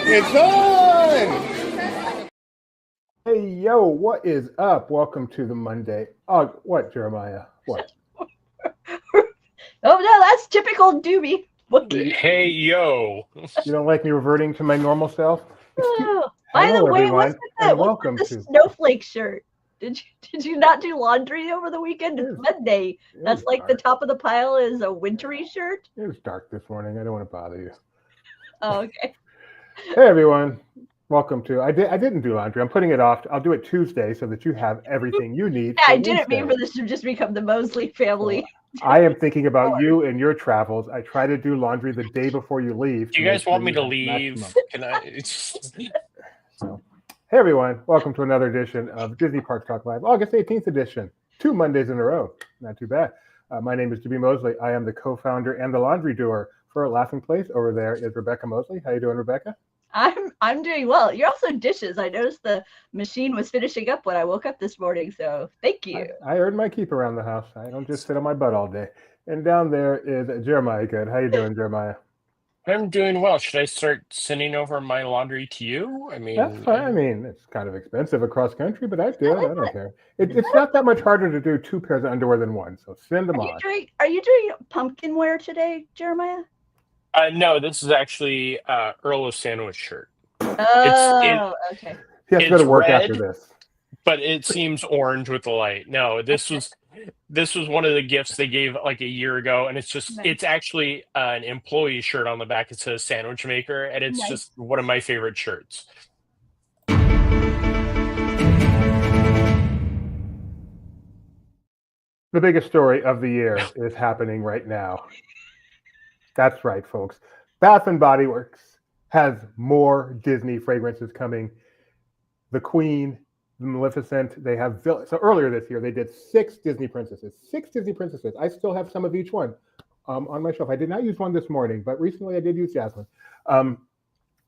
It's on! Hey, yo, what is up? Welcome to the Monday. Oh, what, Jeremiah? What? Oh, no, that's typical Doobie. Hey, yo. You don't like me reverting to my normal self? Oh, by Hello, the way, everyone, and welcome what's to... with the snowflake shirt? Did you not do laundry over the weekend? It's Monday. That's like dark. the top of the pile is a wintry shirt. It was dark this morning. I don't want to bother you. Oh, okay. Hey, everyone. Welcome to... I didn't do laundry. I'm putting it off. I'll do it Tuesday so that you have everything you need. Yeah, I didn't mean for this to just become the Mosley family. So, I am thinking about you and your travels. I try to do laundry the day before you leave. Do you guys want me to leave? Can I? So, hey, everyone. Welcome to another edition of Disney Parks Talk Live, August 18th edition. 2 Mondays in a row. Not too bad. My name is Jimmy Mosley. I am the co-founder and the laundry doer for Laughing Place. Over there is Rebecca Mosley. How you doing, Rebecca? I'm doing well. You're also dishes. I noticed the machine was finishing up when I woke up this morning, so thank you. I earned my keep around the house. I don't just sit on my butt all day. And down there is Jeremiah Good. How you doing, Jeremiah? I'm doing well. Should I start sending over my laundry to you? I mean, that's fine. I mean, it's kind of expensive across country, but I do it. I don't care. It's not that much harder to do 2 pairs of underwear than one, so send them on. Are you doing pumpkin wear today, Jeremiah? No, this is actually Earl of Sandwich shirt. Oh, okay. He has to go to work after this. But it seems orange with the light. No, this was one of the gifts they gave like a year ago, and it's just it's actually an employee shirt on the back. It says sandwich maker, and it's just one of my favorite shirts. The biggest story of the year is happening right now. That's right, folks. Bath & Body Works has more Disney fragrances coming. The Queen, the Maleficent, they have... So earlier this year, they did 6 Disney princesses. 6 Disney princesses. I still have some of each one on my shelf. I did not use one this morning, but recently I did use Jasmine.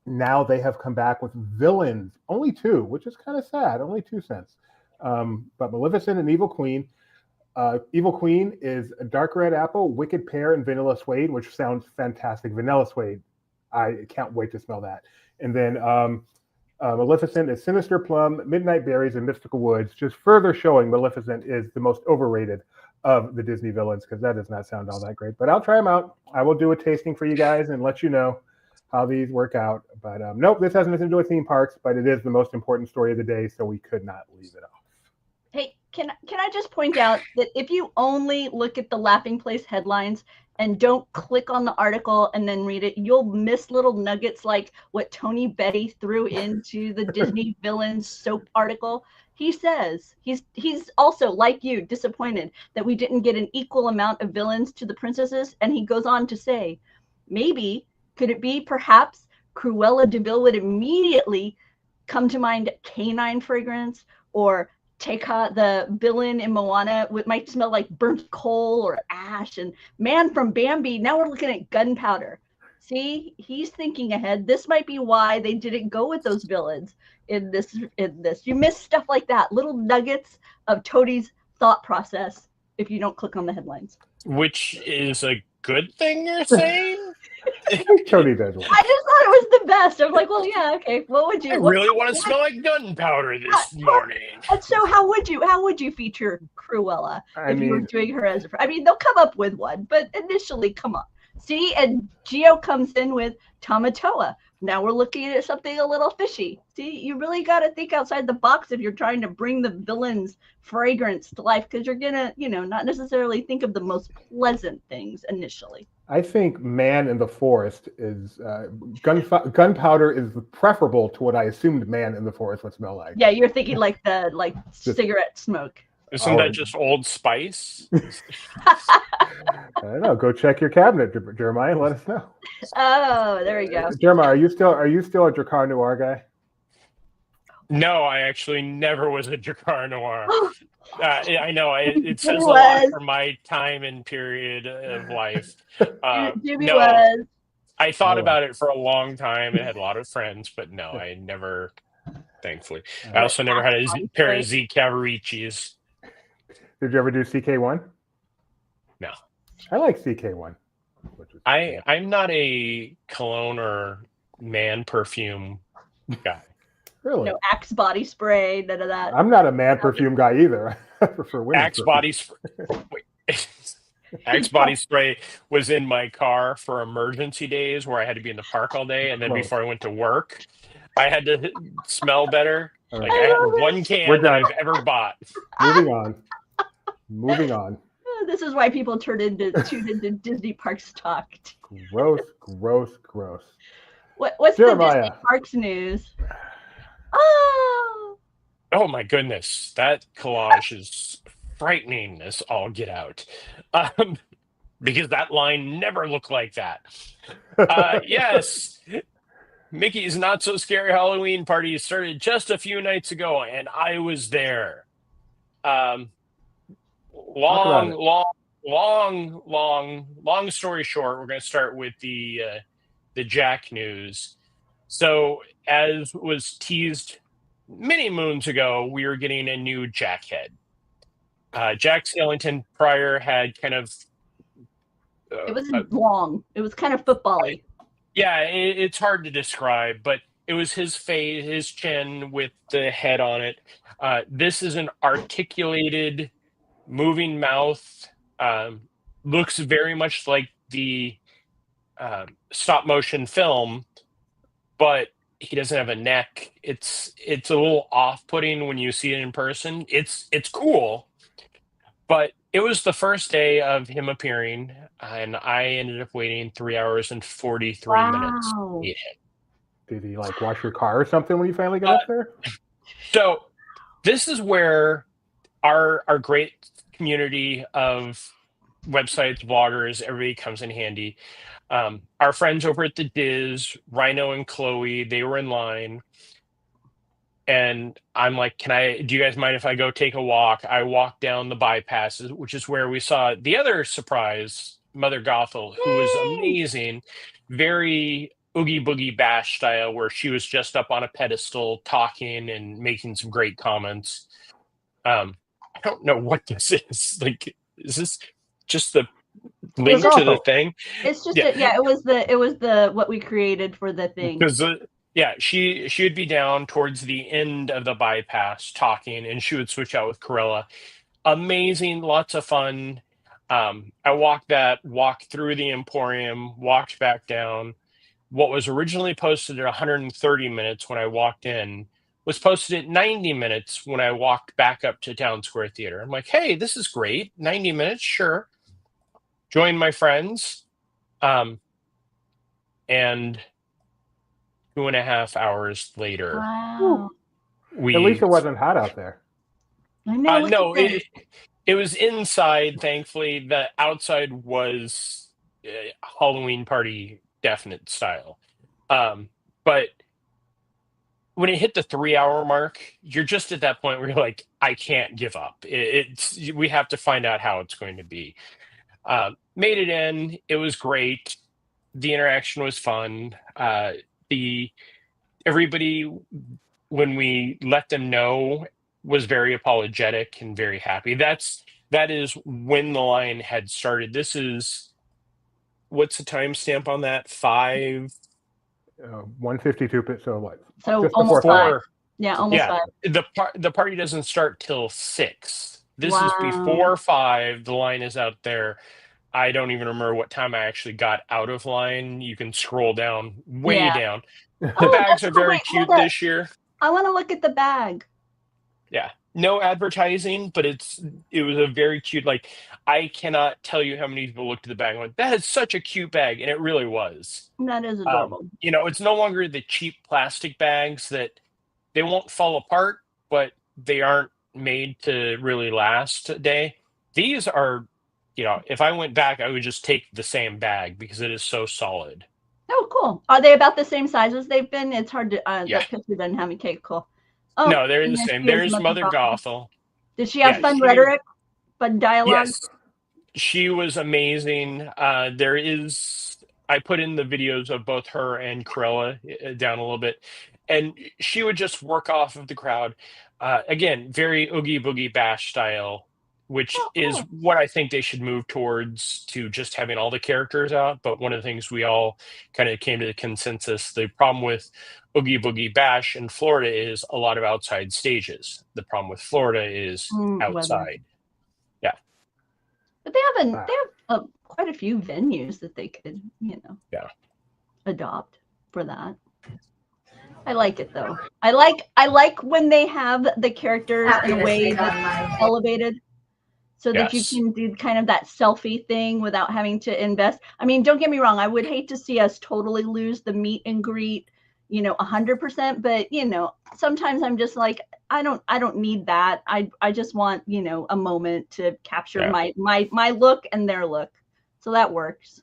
Now they have come back with villains. Only 2, which is kind of sad. Only 2 cents. But Maleficent and Evil Queen. Evil Queen is a dark red apple, wicked pear, and vanilla suede, which sounds fantastic. Vanilla suede. I can't wait to smell that. And then Maleficent is sinister plum, midnight berries, and mystical woods, just further showing Maleficent is the most overrated of the Disney villains, because that does not sound all that great. But I'll try them out. I will do a tasting for you guys and let you know how these work out. But nope, this has nothing to do with theme parks, but it is the most important story of the day, so we could not leave it off. Hey, can I just point out that if you only look at the Laughing Place headlines and don't click on the article and then read it, you'll miss little nuggets like what Tony Betty threw into the Disney villains soap article. He says he's also, like you, disappointed that we didn't get an equal amount of villains to the princesses. And he goes on to say, maybe, could it be perhaps Cruella de Vil would immediately come to mind canine fragrance, or Teka, the villain in Moana, might smell like burnt coal or ash, and Man from Bambi, now we're looking at gunpowder. See, he's thinking ahead. This might be why they didn't go with those villains in this. You miss stuff like that, little nuggets of Tony's thought process if you don't click on the headlines. Which is a good thing, you're saying? Tony does one. I just thought it was the best. I'm like, well, yeah, okay. What would you? I really want to smell like gunpowder this morning. And so, how would you feature Cruella if you were doing her as a? I mean, they'll come up with one, but initially, come on. See, and Gio comes in with Tamatoa. Now we're looking at something a little fishy. See, you really got to think outside the box if you're trying to bring the villain's fragrance to life, because you're gonna, not necessarily think of the most pleasant things initially. I think Man in the Forest is gunpowder is preferable to what I assumed Man in the Forest would smell like. Yeah, you're thinking like cigarette smoke. Isn't that just Old Spice? I don't know. Go check your cabinet, Jeremiah, and let us know. Oh, there we go. Jeremiah, are you still a Dracar Noir guy? No, I actually never was a Dracar Noir. I know it says a lot for my time and period of life. Jimmy was. I thought about it for a long time and had a lot of friends, but no, I never. Thankfully, I also never had a pair of Z Cavariccis. Did you ever do CK1? No. I like CK1. I'm not a cologne or man perfume guy. Really? No Axe body spray, none of that. I'm not a man perfume guy either. I prefer women's Axe perfume. body spray. Axe body spray was in my car for emergency days where I had to be in the park all day, and then Close. before I went to work, I had to smell better. All right. Like I had one can We're that done. I've ever bought. Moving on. Moving on. This is why people tune into Disney Parks talk. Gross, gross, gross. What's Jeremiah. the Disney Parks news? Oh, Oh my goodness, that collage is frightening as all get out. Because that line never looked like that. Yes, Mickey's Not So Scary Halloween Party started just a few nights ago, and I was there. Long story short, we're going to start with the Jack news. So, as was teased many moons ago, we were getting a new Jack head. Jack Skellington prior had kind of it wasn't long. It was kind of football-y. Yeah, it's hard to describe, but it was his face, his chin with the head on it. This is an articulated, moving mouth. Looks very much like the stop motion film, but he doesn't have a neck. It's a little off-putting when you see it in person. It's cool, but it was the first day of him appearing, and I ended up waiting 3 hours and 43 minutes to meet him. Did he like wash your car or something when you finally got up there? So this is where our great community of websites, bloggers, everybody comes in handy. Our friends over at the Diz, Rhino and Chloe, they were in line. And I'm like, do you guys mind if I go take a walk? I walked down the bypasses, which is where we saw the other surprise, Mother Gothel, who was amazing. Very Oogie Boogie Bash style, where she was just up on a pedestal talking and making some great comments. I don't know what this is. Like, is this just the link to the thing? It's just it was the what we created for the thing. Because she would be down towards the end of the bypass talking, and she would switch out with Corella. Amazing, lots of fun. I walked through the Emporium, walked back down. What was originally posted at 130 minutes when I walked in was posted at 90 minutes when I walked back up to Town Square Theater. I'm like, hey, this is great. 90 minutes, sure. Join my friends. And 2.5 hours later, wow. At least it wasn't hot out there. I know. No, it was inside. Thankfully, the outside was Halloween party definite style. But when it hit the 3-hour mark, you're just at that point where you're like, I can't give up. We have to find out how it's going to be. Made it in. It was great. The interaction was fun. Everybody, when we let them know, was very apologetic and very happy. That is when the line had started. This is, what's the timestamp on that? 152. So what? So just almost before 5. Yeah, almost 5. The party doesn't start till 6. This Wow. is before 5. The line is out there. I don't even remember what time I actually got out of line. You can scroll down, way down. The bags are very cute this year. I want to look at the bag. Yeah. No advertising, but it was a very cute, like, I cannot tell you how many people looked at the bag and went, that is such a cute bag. And it really was. That is adorable. It's no longer the cheap plastic bags that they won't fall apart, but they aren't made to really last a day. These are, if I went back, I would just take the same bag because it is so solid. Oh, cool. Are they about the same size as they've been? It's hard to, that picture doesn't have me. Okay, cool. Oh, no, they're the same. There's Mother Gothel. Did she have fun rhetoric, fun dialogue? Yes, she was amazing. I put in the videos of both her and Corella down a little bit, and she would just work off of the crowd. Again, very Oogie Boogie Bash style. which Oh, is cool. what I think they should move towards, to just having all the characters out. But one of the things we all kind of came to the consensus, the problem with Oogie Boogie Bash in Florida is a lot of outside stages. The problem with Florida is Weather. outside. Yeah. But they have quite a few venues that they could, adopt for that. I like it though. I like when they have the characters in a way that's elevated, so that you Yes. can do kind of that selfie thing without having to invest. I mean, don't get me wrong. I would hate to see us totally lose the meet and greet, 100%. But sometimes I'm just like, I don't need that. I just want a moment to capture my look and their look, so that works.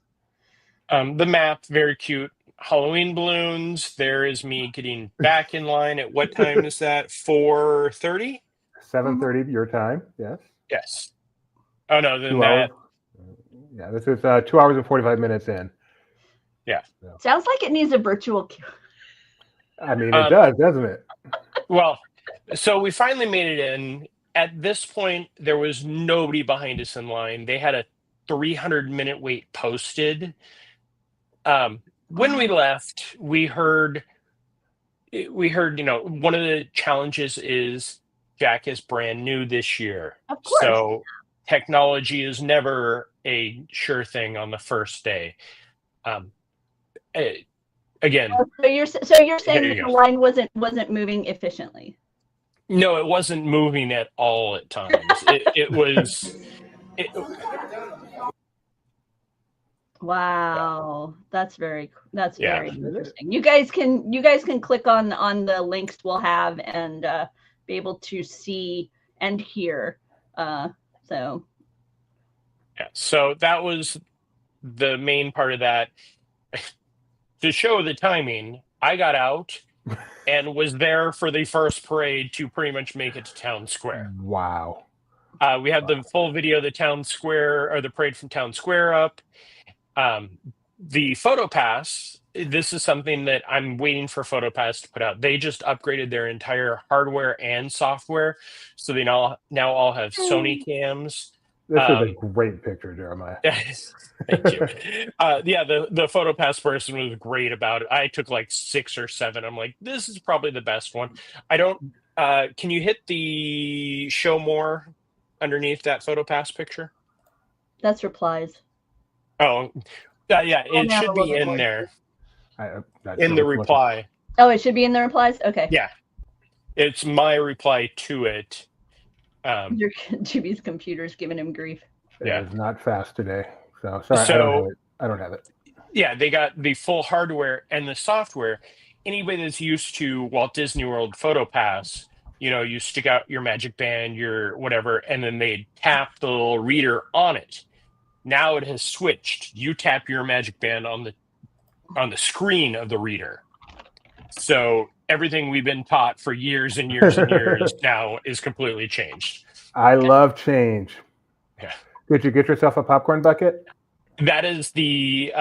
The map, very cute. Halloween balloons. There is me getting back in line. At what time is that? 4:30? 7:30 your time. Yes. Yes. Oh no, then 2 that. hours. Yeah, this is 2 hours and 45 minutes in. Yeah. Sounds like it needs a virtual queue. I mean, it does, doesn't it? Well, so we finally made it in. At this point, there was nobody behind us in line. They had a 300-minute wait posted. When we left, we heard, one of the challenges is Jack is brand new this year. Of course. So technology is never a sure thing on the first day. Again, so you're saying that you the line wasn't moving efficiently. No, it wasn't moving at all at times. It was. Wow, that's very Yeah. interesting. You guys can click on the links we'll have and be able to see and hear. So Yeah. So that was the main part of that. To show the timing, I got out and was there for the first parade to pretty much make it to Town Square. Wow. We have the full video of the Town Square, or the parade from Town Square up. The PhotoPass, this is something that I'm waiting for PhotoPass to put out. They just upgraded their entire hardware and software, so they now all have Sony cams. This is a great picture, Jeremiah. Thank you. The PhotoPass person was great about it. I took like 6 or 7. I'm like, this is probably the best one. I don't. Can you hit the show more underneath that PhotoPass picture? That's replies. Oh, yeah. It should be in there. In the reply. Oh, it should be in the replies. Okay. Yeah, it's my reply to it. Jimmy's computer's giving him grief. It is not fast today, so sorry. I don't have it. Yeah, they got the full hardware and the software. Anybody that's used to Walt Disney World PhotoPass, you stick out your Magic Band, your whatever, and then they tap the little reader on it. Now it has switched. You tap your Magic Band on the screen of the reader. So everything we've been taught for years and years and years now is completely changed. I love change. Yeah. Did you get yourself a popcorn bucket? That is the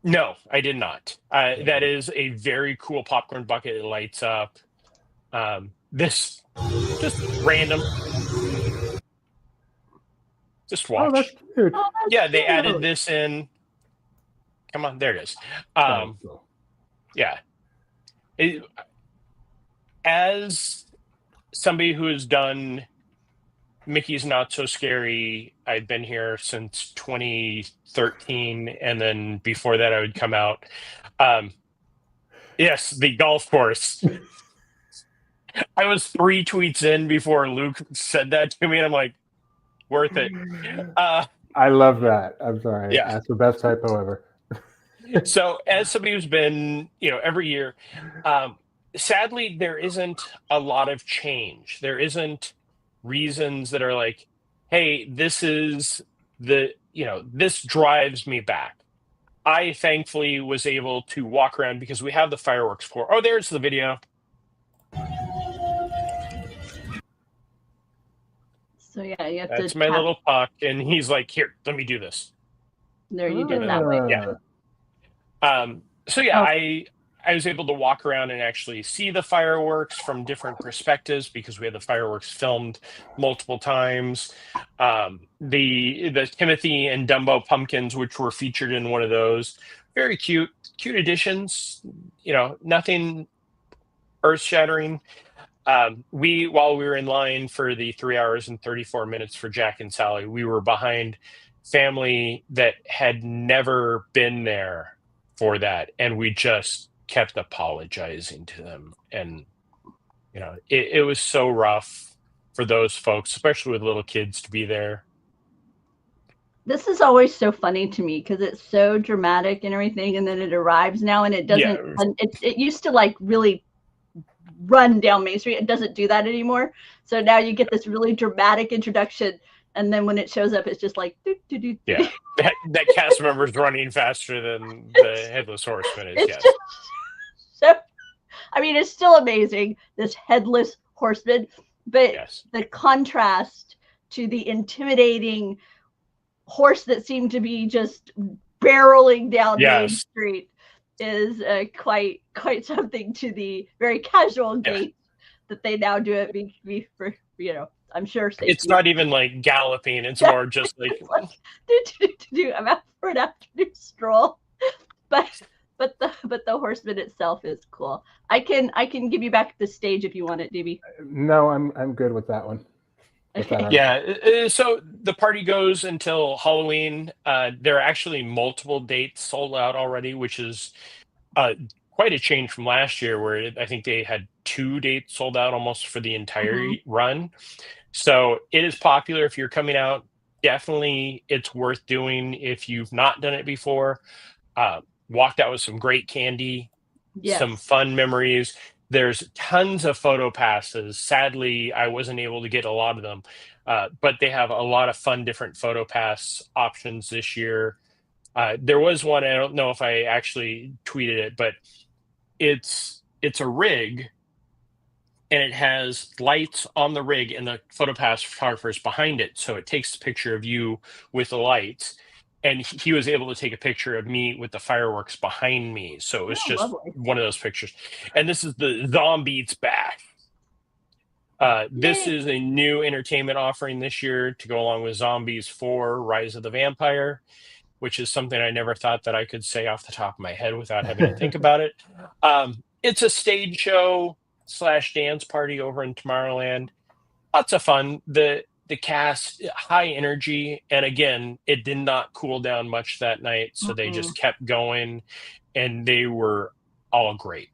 no, I did not. That is a very cool popcorn bucket. It lights up. This just random. Just watch. Oh, that's cute. Oh, that's Yeah, they cute. added this in. Come on, there it is. Yeah. As somebody who has done Mickey's Not So Scary, I've been here since 2013, and then before that I would come out. Yes, the golf course. I was 3 tweets in before Luke said that to me, and I'm like, worth it. I love that. I'm sorry. Yeah. That's the best typo ever. So as somebody who's been, every year, sadly, there isn't a lot of change. There isn't reasons that are like, hey, this is this drives me back. I thankfully was able to walk around because we have the fireworks floor. Oh, there's the video. So yeah, you have That's to my little puck, and he's like, here, let me do this. There, you did that way. Yeah. So yeah, I was able to walk around and actually see the fireworks from different perspectives because we had the fireworks filmed multiple times. The Timothy and Dumbo pumpkins, which were featured in one of those, very cute additions. Nothing earth shattering. While we were in line for the 3 hours and 34 minutes for Jack and Sally, we were behind family that had never been there for that, and we just kept apologizing to them. And it was so rough for those folks, especially with little kids, to be there. This is always so funny to me because it's so dramatic and everything, and then it arrives now, and it doesn't. Yeah. It used to like really run down Main Street. It doesn't do that anymore. So now you get this really dramatic introduction, and then when it shows up, it's just like yeah. That cast member's running faster than the Headless Horseman is. Yes. So, I mean, it's still amazing, this Headless Horseman, but the contrast to the intimidating horse that seemed to be just barreling down Main Street is quite something to the very casual gait that they now do at Beak for, I'm sure safety. It's not even like galloping. It's more just like I'm out for an afternoon stroll. But the horseman itself is cool. I can give you back the stage if you want it, DB. No, I'm good with that one. Yeah, so the party goes until Halloween. There are actually multiple dates sold out already, which is quite a change from last year, where I think they had 2 dates sold out almost for the entire run. So it is popular. If you're coming out, definitely it's worth doing if you've not done it before. Walked out with some great candy, some fun memories. There's tons of photo passes. Sadly, I wasn't able to get a lot of them, but they have a lot of fun different photo pass options this year. There was one, I don't know if I actually tweeted it, but it's a rig, and it has lights on the rig, and the photo pass photographer is behind it, so it takes a picture of you with the lights. And he was able to take a picture of me with the fireworks behind me. So it was just lovely. One of those pictures. And this is the Zombies Bash. This is a new entertainment offering this year to go along with Zombies 4 Rise of the Vampire, which is something I never thought that I could say off the top of my head without having to think about it. It's a stage show / dance party over in Tomorrowland. Lots of fun. The cast, high energy, and again, it did not cool down much that night, so they just kept going, and they were all great.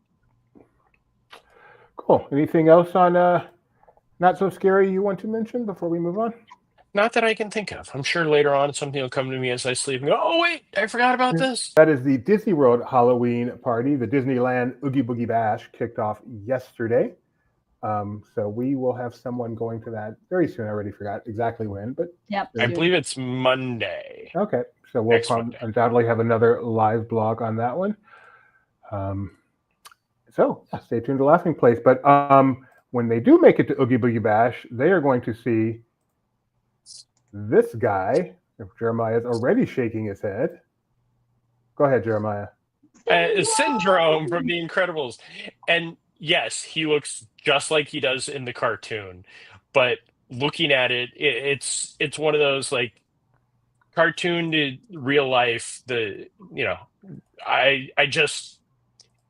Cool. Anything else on Not So Scary you want to mention before we move on? Not that I can think of. I'm sure later on something will come to me as I sleep and go, oh, wait, I forgot about this. That is the Disney World Halloween party. The Disneyland Oogie Boogie Bash kicked off yesterday. So we will have someone going to that very soon. I already forgot exactly when, but I believe it's Monday. Okay, so we'll undoubtedly have another live blog on that one. So stay tuned to Laughing Place. But when they do make it to Oogie Boogie Bash, they are going to see this guy. If Jeremiah is already shaking his head, go ahead, Jeremiah. Syndrome from The Incredibles, and yes, he looks just like he does in the cartoon, but looking at it, it's one of those like cartoon to real life. I just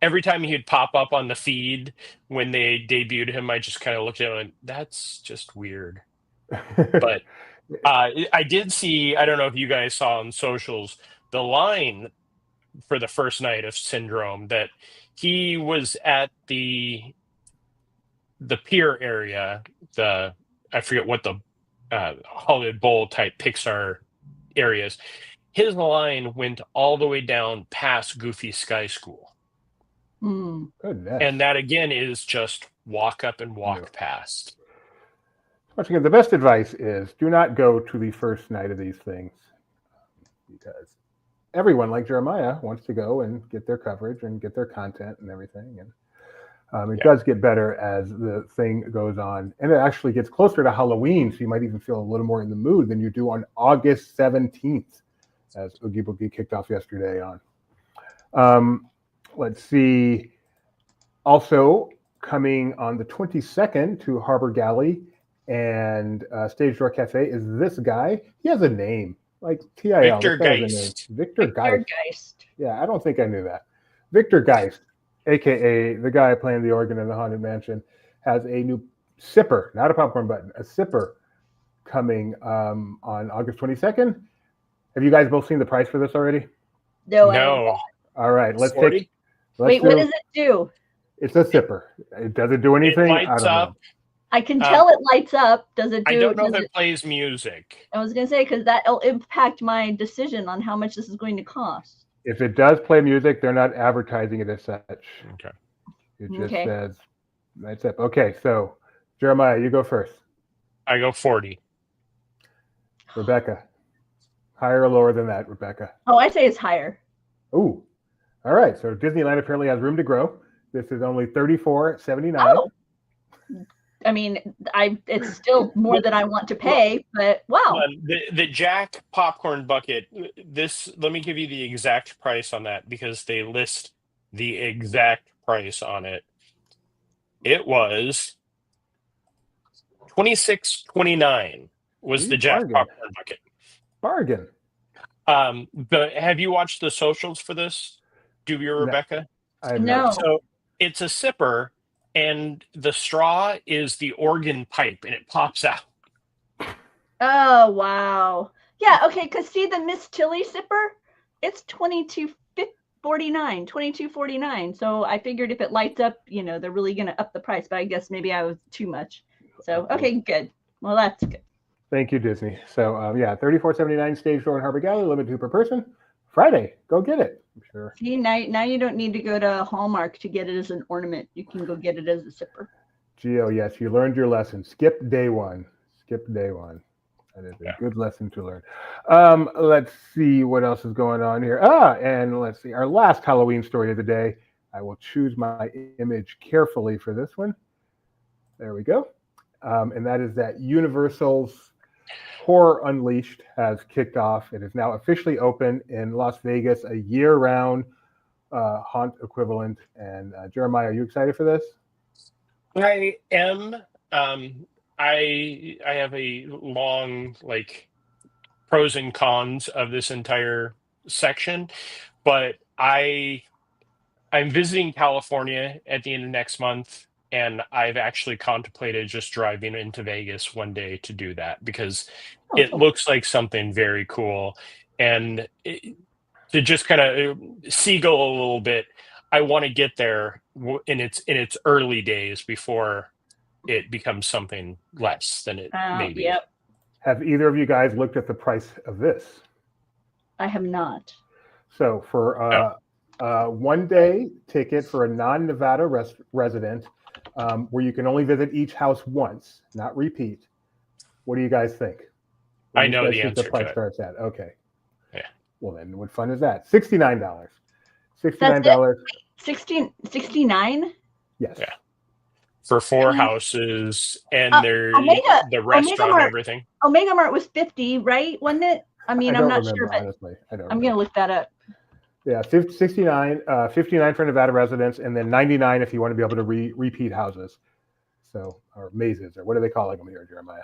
every time he'd pop up on the feed when they debuted him, I just kind of looked at him and that's just weird. But I did see, I don't know if you guys saw on socials, the line for the first night of Syndrome that he was at the pier area, I forget what the Hollywood Bowl type Pixar areas. His line went all the way down past Goofy Sky School. Goodness. And that again is just walk up and walk past. Once again, the best advice is do not go to the first night of these things, because everyone, like Jeremiah, wants to go and get their coverage and get their content and everything. And it does get better as the thing goes on. And it actually gets closer to Halloween, so you might even feel a little more in the mood than you do on August 17th, as Oogie Boogie kicked off yesterday on. Let's see. Also coming on the 22nd to Harbor Galley and Stage Door Cafe is this guy. He has a name like TIL. Victor This guy has a name. Geist. Victor Geist. Geist. Yeah, I don't think I knew that. Victor Geist, aka the guy playing the organ in the Haunted Mansion, has a new sipper, not a popcorn button, a sipper coming on August 22nd. Have you guys both seen the price for this already? No. No. All right, let's 40? take. Wait, what does it do? It's a sipper. It doesn't do anything. It lights up. I can tell it lights up. Does it do? I don't know if it plays music. I was gonna say because that'll impact my decision on how much this is going to cost. If it does play music, they're not advertising it as such. Okay. It just says lights up. Okay, so Jeremiah, you go first. I go 40. Rebecca, higher or lower than that, Rebecca? Oh, I say it's higher. Ooh, all right. So Disneyland apparently has room to grow. This is only $34.79. Oh. I mean, it's still more than I want to pay, but wow. The Jack popcorn bucket. Let me give you the exact price on that because they list the exact price on it. It was $26.29 was the Jack popcorn bucket. Bargain. Have you watched the socials for this? Rebecca? No. So it's a sipper, and the straw is the organ pipe, and it pops out. Oh wow! Yeah, okay. Cause see the Miss Tilly sipper, it's $22.49. So I figured if it lights up, they're really gonna up the price. But I guess maybe I was too much. So okay, good. Well, that's good. Thank you, Disney. So $34.79 Stage Door in Harbor Galley, limited 2 per person. Friday, go get it. I'm sure. See, now you don't need to go to Hallmark to get it as an ornament. You can go get it as a sipper. Gio, yes, you learned your lesson. Skip day one. That is a good lesson to learn. Let's see what else is going on here. And let's see, our last Halloween story of the day. I will choose my image carefully for this one. There we go. And that is that Universal's Horror Unleashed has kicked off. It is now officially open in Las Vegas, a year-round haunt equivalent. And Jeremiah, are you excited for this? I am. I have a long pros and cons of this entire section, but I'm visiting California at the end of next month. And I've actually contemplated just driving into Vegas one day to do that because it looks like something very cool. And to just kind of seagull a little bit, I want to get there in its early days before it becomes something less than it may be. Yep. Have either of you guys looked at the price of this? I have not. So for a one-day ticket for a non-Nevada resident, where you can only visit each house once, not repeat. What do you guys think? I know the answer. The price starts at okay. Yeah. Well, then, what fun is that? $69. $69. 69. Yes. Yeah. For 4 houses and the restaurant and everything. Omega Mart was 50, right? Wasn't it? I mean, I'm not sure, but honestly, I'm gonna look that up. Yeah, 69, 59 for Nevada residents, and then 99 if you want to be able to repeat houses. So, or mazes, or what are they calling them here, Jeremiah?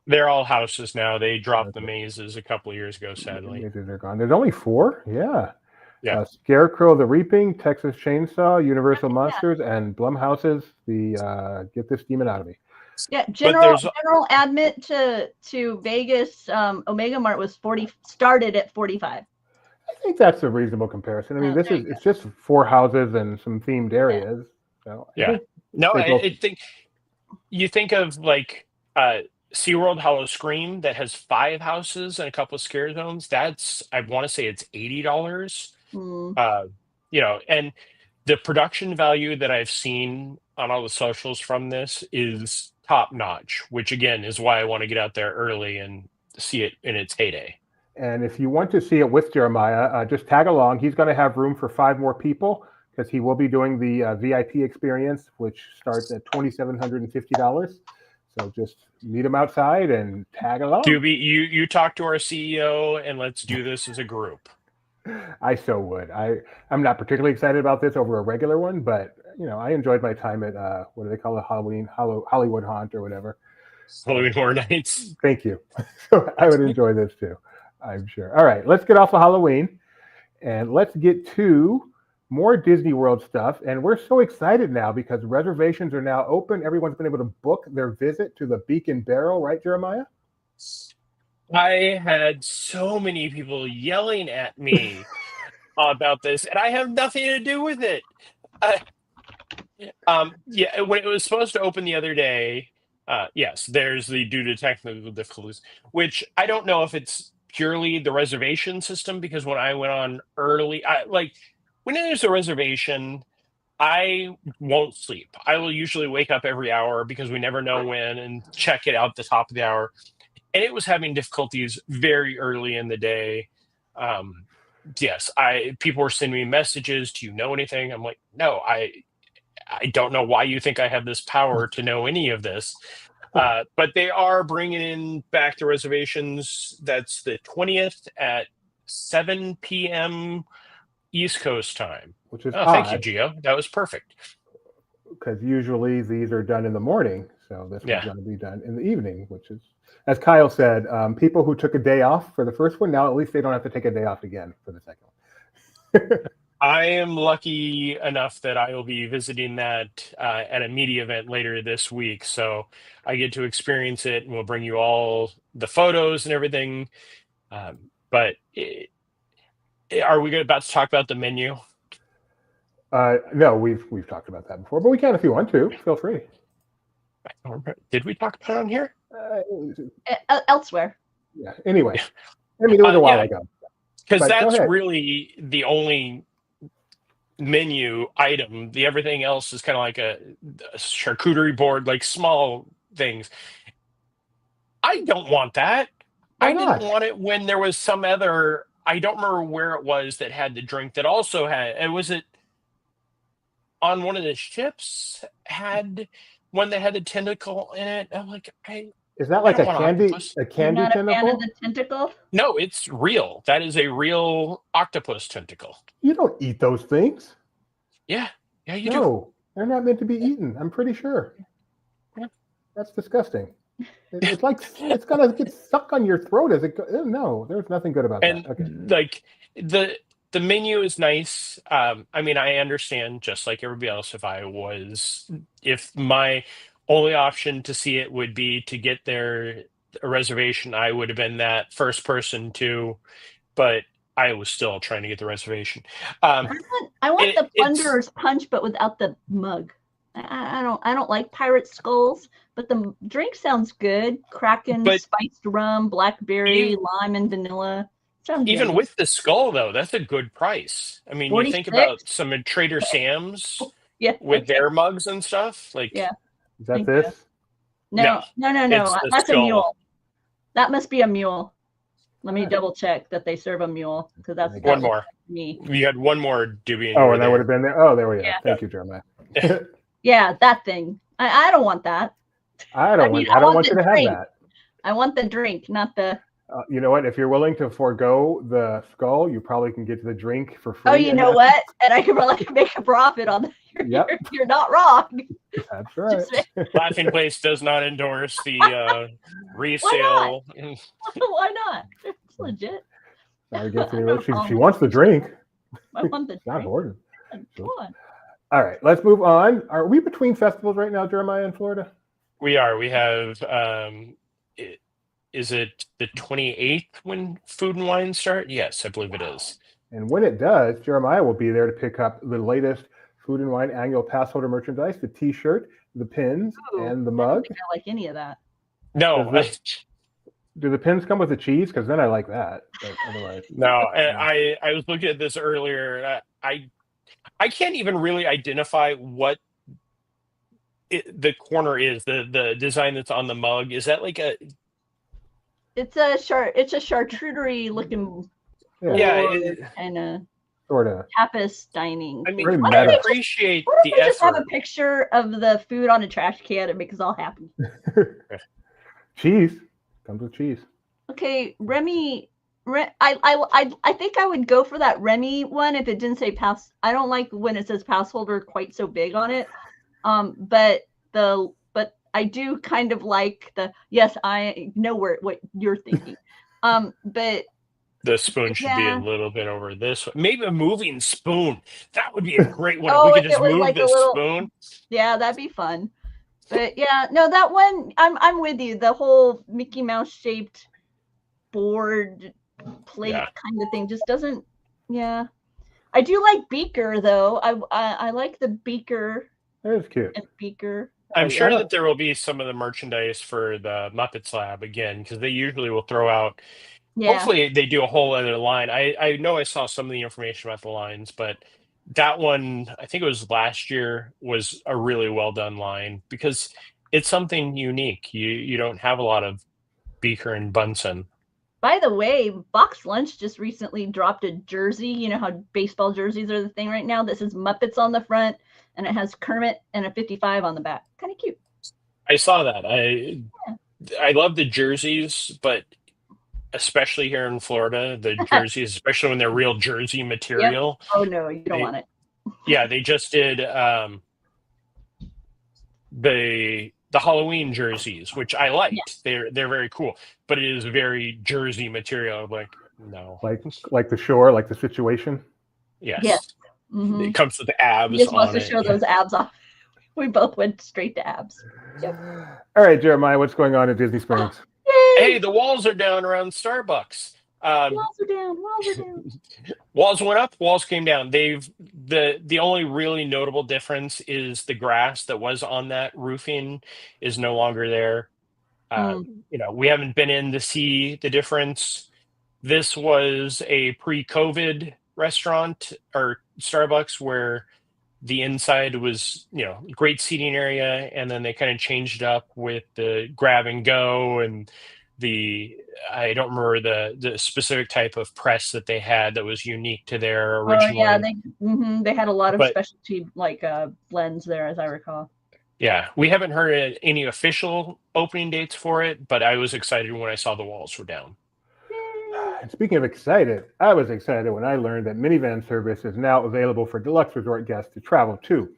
They're all houses now. They dropped the mazes a couple of years ago, sadly. Mazes are gone. There's only 4? Yeah. Yeah. Scarecrow the Reaping, Texas Chainsaw, Universal Monsters, and Blumhouse's the Get This Demon Out of Me. Yeah, general admit to Vegas, Omega Mart was started at 45. I think that's a reasonable comparison. I mean, it's just 4 houses and some themed areas. So I think you think of SeaWorld Hollow Scream that has 5 houses and a couple of scare zones. That's, I want to say it's $80. And the production value that I've seen on all the socials from this is top notch, which again is why I want to get out there early and see it in its heyday. And if you want to see it with Jeremiah, just tag along. He's going to have room for 5 more people because he will be doing the VIP experience, which starts at $2,750. So just meet him outside and tag along. You talk to our CEO and let's do this as a group. I so would. I'm not particularly excited about this over a regular one, but I enjoyed my time at what do they call it, Hollywood Haunt or whatever. Halloween Horror Nights. Thank you. So I would enjoy this too, I'm sure. All right, let's get off of Halloween and let's get to more Disney World stuff. And we're so excited now because reservations are now open. Everyone's been able to book their visit to the Beak and Barrel, right, Jeremiah? I had so many people yelling at me about this, and I have nothing to do with it. Yeah, when it was supposed to open the other day, yes, there's the due to technical difficulties, which I don't know if it's purely the reservation system because when I went on early, when there's a reservation, I won't sleep. I will usually wake up every hour because we never know when and check it out the top of the hour. And it was having difficulties very early in the day. Yes, people were sending me messages. Do you know anything? I'm like, no, I don't know why you think I have this power to know any of this. But they are bringing in back the reservations. That's the 20th at 7 p.m. East Coast time. Which is thank you, Gio. That was perfect. Because usually these are done in the morning. So this one's going to be done in the evening, which is, as Kyle said, people who took a day off for the first one, now at least they don't have to take a day off again for the second one. I am lucky enough that I will be visiting that at a media event later this week. So I get to experience it and we'll bring you all the photos and everything. But are we about to talk about the menu? No, we've talked about that before, but we can if you want to. Feel free. I don't remember. Did we talk about it on here? Elsewhere. Yeah. Anyway, I mean, it was a while ago. Because that's really the only menu item. The everything else is kind of like a charcuterie board, like small things. I don't want that. I didn't want it when there was some other. I don't remember where it was that had the drink that also had. And was it on one of the ships? Had one that had the tentacle in it? I'm like, is that like a candy You're not tentacle? A fan of the tentacle? No, it's real. That is a real octopus tentacle. You don't eat those things. Yeah, you do. No, they're not meant to be eaten. I'm pretty sure. Yeah. That's disgusting. It's like it's gonna get stuck on your throat as it goes. No, there's nothing good about that. Okay. Like the menu is nice. I mean, I understand just like everybody else. If my only option to see it would be to get a reservation, I would have been that first person to, but I was still trying to get the reservation. I want the Plunderer's Punch, but without the mug. I don't like pirate skulls, but the drink sounds good. Kraken, spiced rum, blackberry, lime, and vanilla. Sounds even good. with the skull, though, that's a good price. I mean, 46? You think about some Trader Sam's with their mugs and stuff. Like, is that this? No. That's a mule. That must be a mule. Let me double check that they serve a mule because that's one more. Me. You had one more doobie. Oh, and that would have been there. Oh, there we go. Thank you, Jeremiah. Yeah, that thing. I don't want that. I don't want you to have that. I want the drink, not the. You know what? If you're willing to forego the skull, you probably can get to the drink for free. Oh, you know what? And I could probably make a profit on that. You're not wrong. That's right. Laughing Place does not endorse the resale. Why not? It's legit. She wants the drink. I want the drink. Not Horton. Come on. All right, let's move on. Are we between festivals right now, Jeremiah, in Florida? We are. We have, is it the 28th when Food and Wine start? Yes, I believe it is. And when it does, Jeremiah will be there to pick up the latest Food and Wine annual pass holder merchandise, the T-shirt, the pins, and the mug. I don't like any of that. No. Do the pins come with the cheese? Because then I like that. But otherwise, no. I was looking at this earlier. I can't even really identify what the corner is. The design that's on the mug, is that like a? It's a charcuterie looking. And a sort of tapas dining. I mean, I appreciate the effort. Just have a picture of the food on a trash can and make us all happy. Cheese comes with cheese. Okay, Remy I think I would go for that Remy one if it didn't say pass. I don't like when it says pass holder quite so big on it. But I do kind of like the, yes, I know what you're thinking. But The spoon should be a yeah. little bit over this one. Maybe a moving spoon. That would be a great one. If Oh, we could if it just was move like a this little, spoon. yeah, that'd be fun. But yeah, no, that one, I'm with you. The whole Mickey Mouse shaped board plate kind of thing just doesn't. Yeah, I do like Beaker though. I like the Beaker. That is cute. And Beaker. I'm sure that there will be some of the merchandise for the Muppets Lab again, because they usually will throw out. Yeah. Hopefully, they do a whole other line. I know I saw some of the information about the lines, but that one, I think it was last year, was a really well done line because it's something unique. You don't have a lot of Beaker and Bunsen. By the way, Box Lunch just recently dropped a jersey. You know how baseball jerseys are the thing right now? This is Muppets on the front, and it has Kermit and a 55 on the back. Kind of cute. I saw that. I love the jerseys, but especially here in Florida, the jerseys, especially when they're real jersey material. Yep. Oh no, you don't want it. Yeah, they just did the Halloween jerseys, which I liked. Yeah. They're very cool, but it is very jersey material. Like, no, like the shore, like the situation. Yes. Mm-hmm. It comes with the abs. You're supposed to show those abs off. We both went straight to abs. Yep. All right, Jeremiah, what's going on at Disney Springs? Hey, the walls are down around Starbucks. Walls are down. Walls are down. Walls went up. Walls came down. The only really notable difference is the grass that was on that roofing is no longer there. You know, we haven't been in to see the difference. This was a pre-COVID restaurant or Starbucks where the inside was, you know, great seating area, and then they kind of changed it up with the grab and go and I don't remember the specific type of press that they had that was unique to their original. Oh yeah, they had a lot of specialty like blends there, as I recall. Yeah, we haven't heard any official opening dates for it, but I was excited when I saw the walls were down. And speaking of excited, I was excited when I learned that minivan service is now available for deluxe resort guests to travel to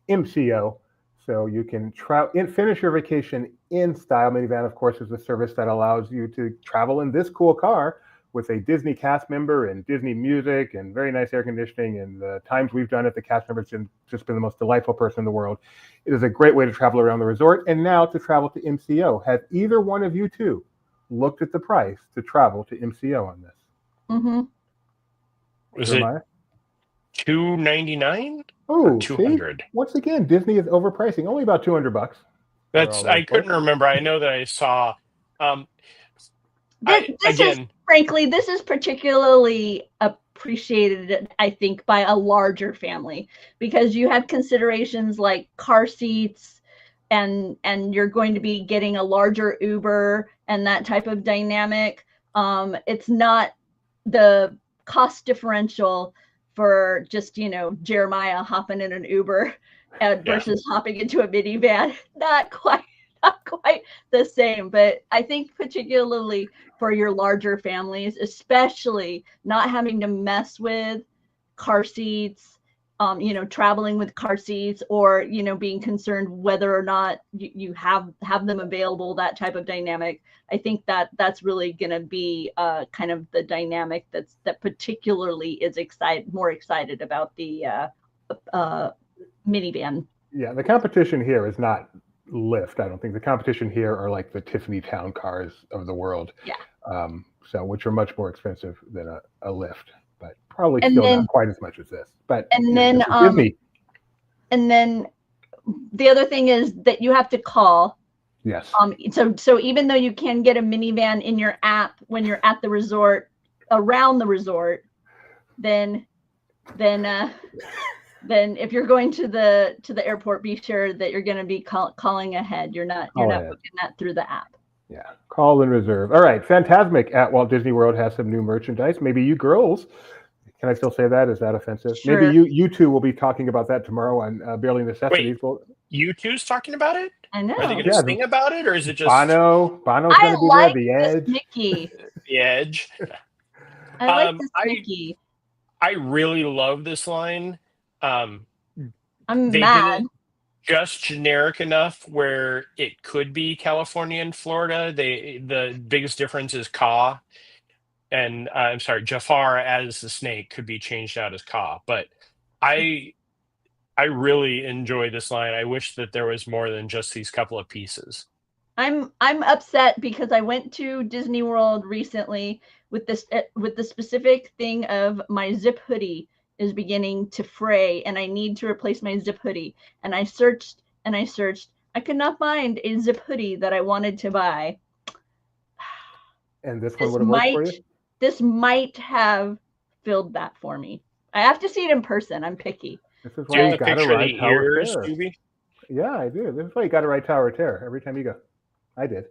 MCO. So you can finish your vacation in style. Minivan, of course, is a service that allows you to travel in this cool car with a Disney cast member and Disney music and very nice air conditioning. And the times we've done it, the cast member's just been the most delightful person in the world. It is a great way to travel around the resort and now to travel to MCO. Have either one of you two looked at the price to travel to MCO on this? Mm-hmm. Was it $299? Oh, 200. Once again, Disney is overpricing. Only about $200. I couldn't remember. I know that I saw. Frankly, this is particularly appreciated, I think, by a larger family because you have considerations like car seats, and you're going to be getting a larger Uber and that type of dynamic. It's not the cost differential for just, you know, Jeremiah hopping in an Uber versus hopping into a minivan. Not quite the same, but I think particularly for your larger families, especially not having to mess with car seats, you know, traveling with car seats, or, you know, being concerned whether or not you have them available, that type of dynamic. I think that's really going to be kind of the dynamic that particularly is more excited about the minivan. Yeah, the competition here is not Lyft. I don't think the competition here are like the Tiffany Town cars of the world. Yeah. So which are much more expensive than a Lyft, but probably not quite as much as this. But then Disney. And then the other thing is that you have to call. Yes. So even though you can get a minivan in your app when you're at the resort, around the resort, then if you're going to the airport, be sure that you're going to be calling ahead. You're not booking that through the app. Yeah, call and reserve. All right, Fantasmic at Walt Disney World has some new merchandise. Maybe you girls, can I still say that? Is that offensive? Sure. Maybe you two will be talking about that tomorrow on Barely Necessities. Wait, you two's talking about it? I know. Are they going to sing about it, or is it just Bono's going to be there? The Edge. Mickey. The Edge. I like this Mickey. I really love this line. I'm They mad. did it just generic enough where it could be California and Florida. The biggest difference is Ka, and I'm sorry, Jafar as the snake could be changed out as Ka. But I really enjoy this line. I wish that there was more than just these couple of pieces. I'm upset because I went to Disney World recently with the specific thing of my zip hoodie is beginning to fray and I need to replace my zip hoodie. And I searched and I searched. I could not find a zip hoodie that I wanted to buy. And this one would have worked for you? This might have filled that for me. I have to see it in person. I'm picky. This is why you got to ride Tower of Terror. Scooby? Yeah, I do. This is why you got to ride Tower of Terror every time you go. I did.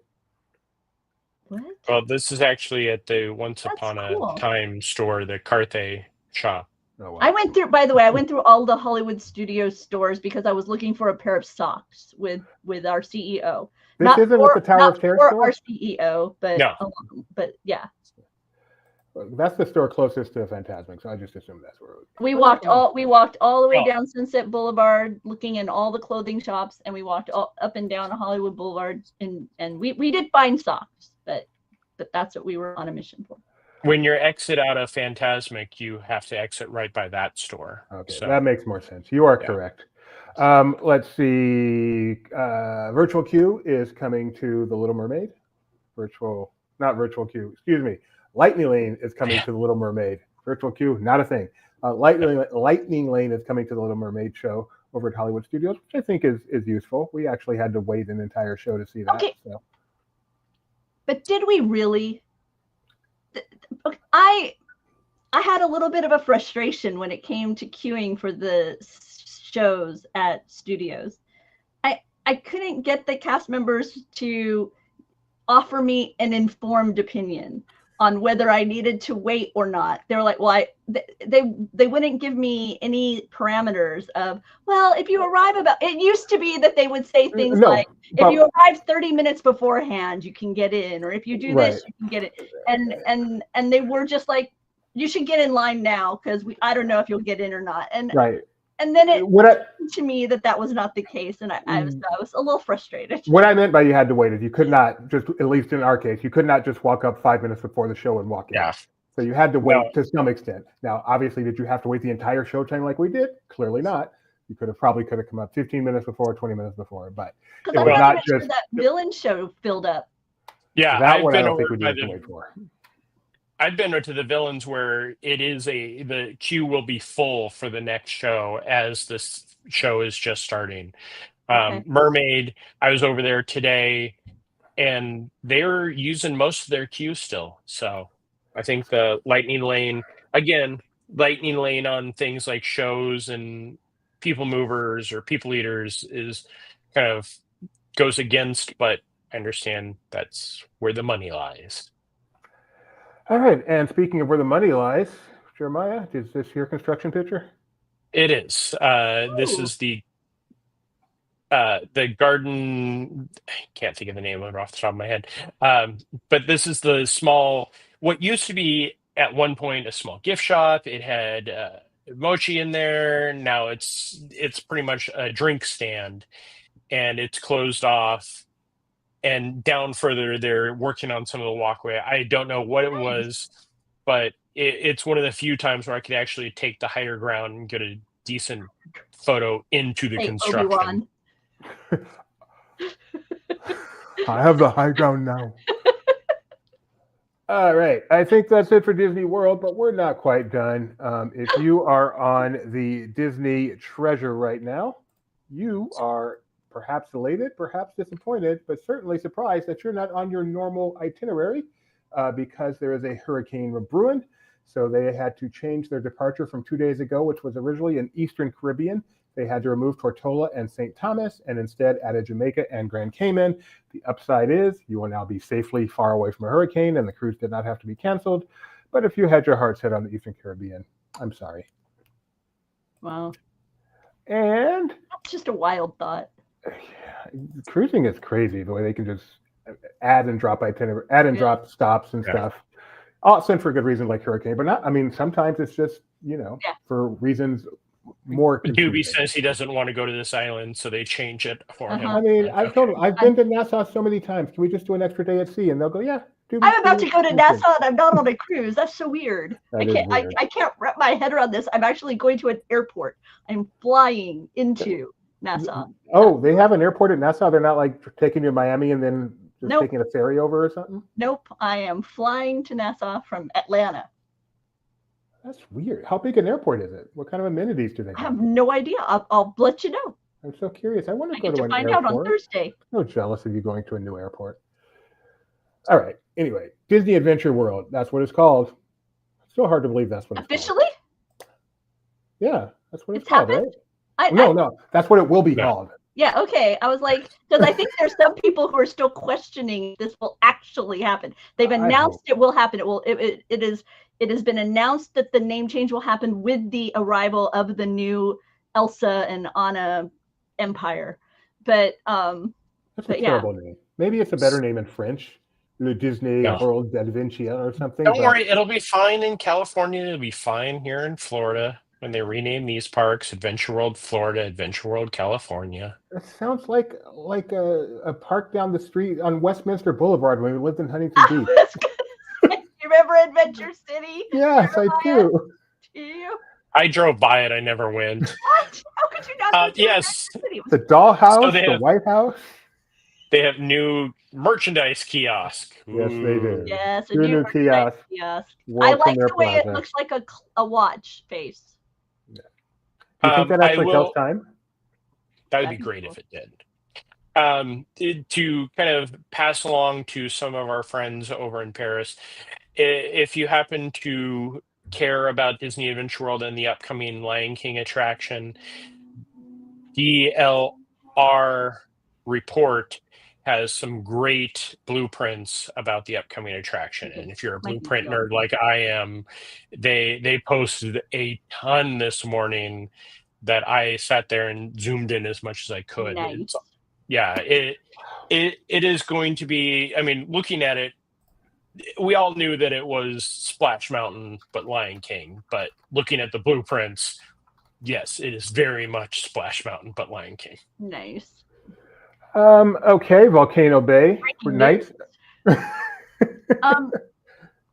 What? Well, this is actually at the Once Upon a Time store, the Carthay shop. Oh, wow. I went through, by the way, I went through all the Hollywood Studios stores because I was looking for a pair of socks with our CEO. This isn't at the Tower of Terror store? Our CEO, but no. But yeah. That's the store closest to Fantasmic, so I just assumed that's where it would be. We walked all the way down Sunset Boulevard, looking in all the clothing shops, and we walked up and down Hollywood Boulevard, and we did find socks, but that's what we were on a mission for. When you exit out of Fantasmic, you have to exit right by that store. Okay, so that makes more sense. You are correct. Let's see. Virtual Queue is coming to The Little Mermaid. Not Virtual Queue. Excuse me. Lightning Lane is coming to The Little Mermaid. Virtual Queue, not a thing. Lightning Lane is coming to The Little Mermaid show over at Hollywood Studios, which I think is useful. We actually had to wait an entire show to see that. Okay. So. But did we really? I had a little bit of a frustration when it came to queuing for the shows at studios. I couldn't get the cast members to offer me an informed opinion on whether I needed to wait or not. They were like, well, they wouldn't give me any parameters of, well, if you arrive it used to be that they would say things like, if you arrive 30 minutes beforehand, you can get in, or if you do this, you can get it. And they were just like, you should get in line now because I don't know if you'll get in or not. And and then it seemed to me that was not the case, and I was a little frustrated. What I meant by you had to wait is you could not just, at least in our case, you could not just walk up 5 minutes before the show and walk in. Yeah. So you had to wait to some extent. Now, obviously, did you have to wait the entire show time like we did? Clearly not. You could have come up 15 minutes before, 20 minutes before, but it was not just that villain show filled up. Yeah, that one I don't think we need to wait for. I've been to the villains where it is the queue will be full for the next show as this show is just starting. Mermaid, I was over there today, and they're using most of their queue still. So I think the Lightning Lane on things like shows and people movers or people eaters is kind of goes against, but I understand that's where the money lies. All right, and speaking of where the money lies, Jeremiah, is this your construction picture? It is. This is the garden. I can't think of the name of it off the top of my head. But this is the small, what used to be at one point a small gift shop. It had mochi in there. Now it's pretty much a drink stand, and it's closed off. And down further, they're working on some of the walkway. I don't know what it was, but it's one of the few times where I could actually take the higher ground and get a decent photo into the construction. I have the high ground now. All right. I think that's it for Disney World, but we're not quite done. If you are on the Disney Treasure right now, you are perhaps elated, perhaps disappointed, but certainly surprised that you're not on your normal itinerary because there is a hurricane brewing. So they had to change their departure from 2 days ago, which was originally in Eastern Caribbean. They had to remove Tortola and St. Thomas and instead added Jamaica and Grand Cayman. The upside is you will now be safely far away from a hurricane and the cruise did not have to be canceled. But if you had your heart set on the Eastern Caribbean, I'm sorry. Wow. And that's just a wild thought. Cruising is crazy the way they can just add and drop stops and stuff. Often for good reason, like hurricane, but not. I mean, sometimes it's just for reasons more Doobie confusing. says he doesn't want to go to this island, so they change it for him. I mean, I've told him I've been to Nassau so many times. Can we just do an extra day at sea? And they'll go, yeah. I'm about to go to Nassau and I'm not on a cruise. That's so weird. That is weird. I can't wrap my head around this. I'm actually going to an airport. I'm flying into Nassau. Oh, they have an airport at Nassau? They're not like taking you to Miami and then just taking a ferry over or something? Nope. I am flying to Nassau from Atlanta. That's weird. How big an airport is it? What kind of amenities do they have? I have no idea. I'll let you know. I'm so curious. I want to go to an find airport. out on Thursday. I'm so jealous of you going to a new airport. All right. Anyway, Disney Adventure World. That's what it's called. It's so hard to believe that's what it's Officially? called. Yeah, that's what it's called, happened? Right? No. That's what it will be called. Yeah, okay. I was like, because I think there's some people who are still questioning this will actually happen. They've announced it will happen. It has been announced that the name change will happen with the arrival of the new Elsa and Anna empire. But that's a terrible name. Maybe it's a better name in French. Le Disney World d'Adventure or something. Don't worry, it'll be fine in California. It'll be fine here in Florida when they rename these parks. Adventure World Florida, Adventure World California. It sounds like a park down the street on Westminster Boulevard when we lived in Huntington Beach. You remember Adventure City? Yes, I do. Do you? I drove by it. I never went. What? How could you not? Yes. The dollhouse, the White House. They have new merchandise kiosk. Yes, they do. Yes, a new kiosk. I like the way it looks like a watch face. Yeah. Do you think that actually tells time? That would be great if it did. To kind of pass along to some of our friends over in Paris, if you happen to care about Disney Adventure World and the upcoming Lion King attraction, DLR report has some great blueprints about the upcoming attraction. And if you're a blueprint nerd like I am, they posted a ton this morning that I sat there and zoomed in as much as I could. Nice. It is going to be, I mean, looking at it, we all knew that it was Splash Mountain, but Lion King. But looking at the blueprints, yes, it is very much Splash Mountain, but Lion King. Nice. Okay, Volcano Bay. Nice.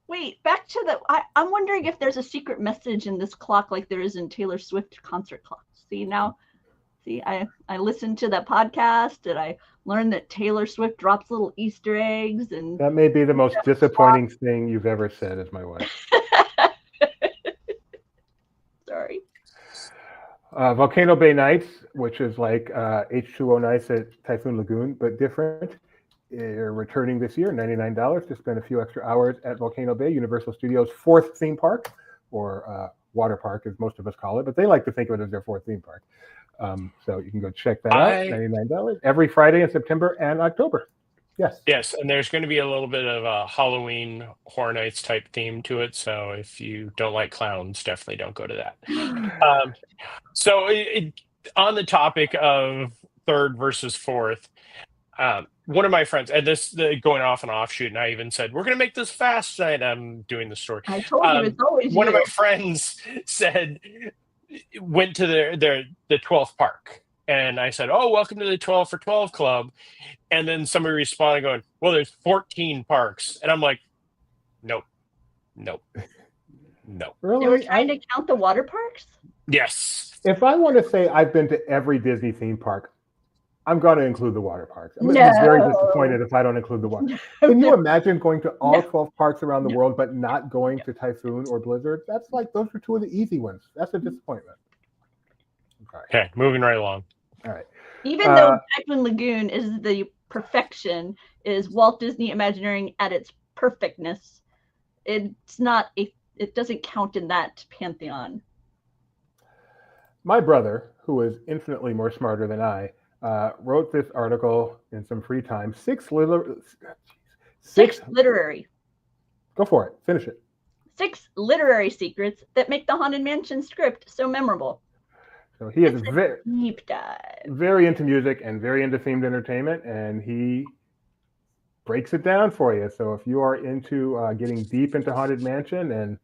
Wait, back to I'm wondering if there's a secret message in this clock like there is in Taylor Swift concert clocks. I listened to that podcast and I learned that Taylor Swift drops little Easter eggs, and that may be the most disappointing thing you've ever said as my wife. Sorry. Volcano Bay Nights, which is like H2O Nights at Typhoon Lagoon, but different. You're returning this year, $99 to spend a few extra hours at Volcano Bay, Universal Studios' fourth theme park, or water park, as most of us call it, but they like to think of it as their fourth theme park. So you can go check that out, $99, every Friday in September and October. Yes, and there's going to be a little bit of a Halloween Horror Nights type theme to it, so if you don't like clowns, definitely don't go to that. So on the topic of third versus fourth, one of my friends, and going off and offshoot, and I even said, we're going to make this fast tonight. I'm doing the story. I told you, it's always one of my friends went to the 12th park. And I said, oh, welcome to the 12 for 12 club. And then somebody responded going, well, there's 14 parks. And I'm like, nope. Really? They were trying to count the water parks? Yes. If I want to say I've been to every Disney theme park, I'm going to include the water parks. I'm very disappointed if I don't include the water. Can you imagine going to all 12 parks around the world, but not going to Typhoon or Blizzard? That's like, those are two of the easy ones. That's a disappointment. Okay, moving right along. All right. Even though Typhoon Lagoon is the perfection, is Walt Disney Imagineering at its perfectness, it doesn't count in that pantheon. My brother, who is infinitely more smarter than I, wrote this article in some free time. Six literary. Go for it. Finish it. 6 literary secrets that make the Haunted Mansion script so memorable. So he is deep dive. Very into music and very into themed entertainment, and he breaks it down for you. So if you are into getting deep into Haunted Mansion and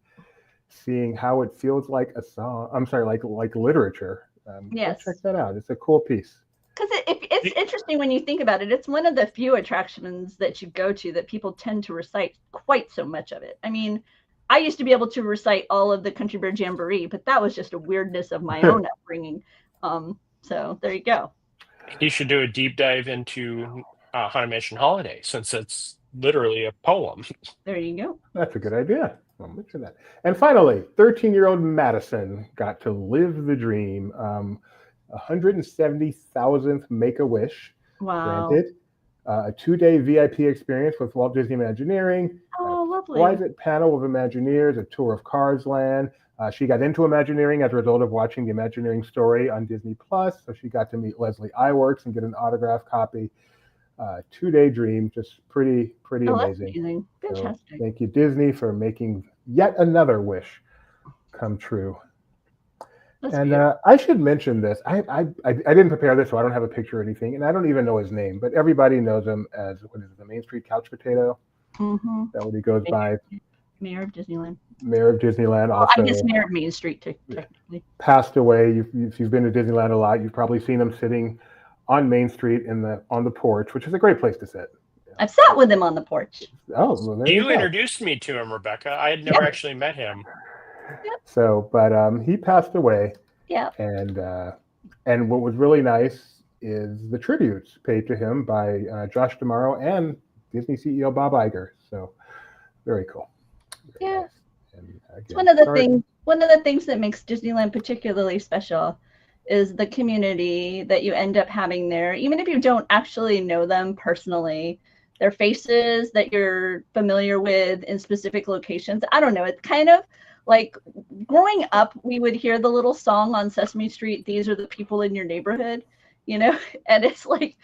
seeing how it feels like a song, I'm sorry, like literature, go check that out. It's a cool piece. Because it's interesting when you think about it. It's one of the few attractions that you go to that people tend to recite quite so much of it. I mean, I used to be able to recite all of the Country Bear Jamboree, but that was just a weirdness of my own upbringing. So there you go. You should do a deep dive into Haunted Mansion Holiday, since it's literally a poem. There you go. That's a good idea. I'll mention that. And finally, 13-year-old Madison got to live the dream. 170,000th Make-A-Wish granted. A 2-day VIP experience with Walt Disney Imagineering. Oh, lovely. Private panel of Imagineers, a tour of Cars Land. She got into Imagineering as a result of watching the Imagineering story on Disney Plus. So she got to meet Leslie Iwerks and get an autographed copy. 2-day dream, just pretty amazing. That's amazing. Fantastic. So thank you, Disney, for making yet another wish come true. That's and I should mention this. I didn't prepare this, so I don't have a picture or anything, and I don't even know his name, but everybody knows him as, what is it, the Main Street Couch Potato? Mm-hmm. That what he goes by. Mayor of Disneyland. Mayor of Disneyland. Also, I guess Mayor of Main Street, technically. Passed away. If you've been to Disneyland a lot, you've probably seen him sitting on Main Street on the porch, which is a great place to sit. I've sat with him on the porch. Oh, well, there you introduced me to him, Rebecca. I had never actually met him. Yep. So, but he passed away. Yeah. And what was really nice is the tributes paid to him by Josh D'Amaro and Disney CEO Bob Iger. So, very cool. Very yeah. Nice. And again, it's one of the things that makes Disneyland particularly special is the community that you end up having there, even if you don't actually know them personally. Their faces that you're familiar with in specific locations. I don't know. It's kind of like growing up, we would hear the little song on Sesame Street, "These are the people in your neighborhood," and it's like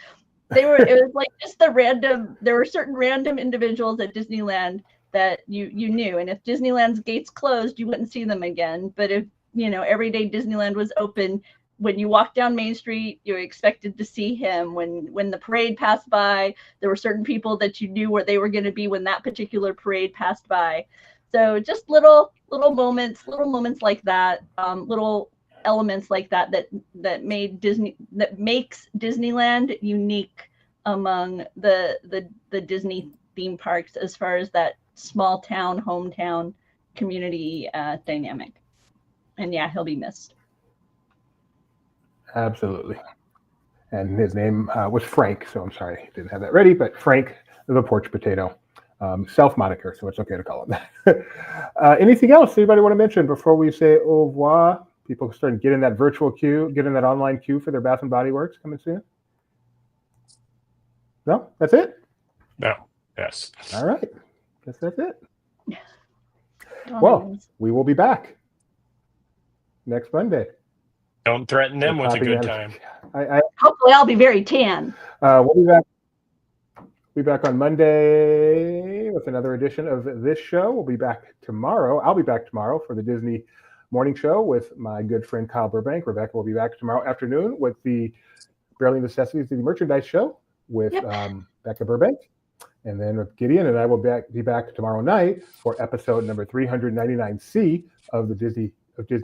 it was like just there were certain random individuals at Disneyland that you knew. And if Disneyland's gates closed, you wouldn't see them again. But if, every day Disneyland was open, when you walked down Main Street, you expected to see him. When the parade passed by, there were certain people that you knew where they were going to be when that particular parade passed by. So just little moments like that, little elements like that makes Disneyland unique among the Disney theme parks as far as that small town, hometown community dynamic. And yeah, he'll be missed. Absolutely. And his name was Frank, so I'm sorry I didn't have that ready, but Frank the Porch Potato. Self-moniker, so it's okay to call him that. Anything else anybody want to mention before we say au revoir? People starting getting that virtual queue, getting that online queue for their Bath and Body Works coming soon? No? That's it? No. Yes. All right. Guess that's it. Well, we will be back next Monday. Don't threaten them with a good time. Hopefully I'll be very tan. We'll be back. Be back on Monday with another edition of this show. We'll be back tomorrow. I'll be back tomorrow for the Disney Morning Show with my good friend Kyle Burbank. Rebecca will be back tomorrow afternoon with the Barely Necessities Disney Merchandise Show with Becca Burbank. And then with Gideon and I will be back tomorrow night for episode number 399C of Disney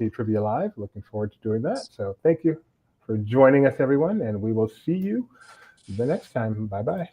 Trivia Live. Looking forward to doing that. So thank you for joining us, everyone, and we will see you the next time. Bye-bye.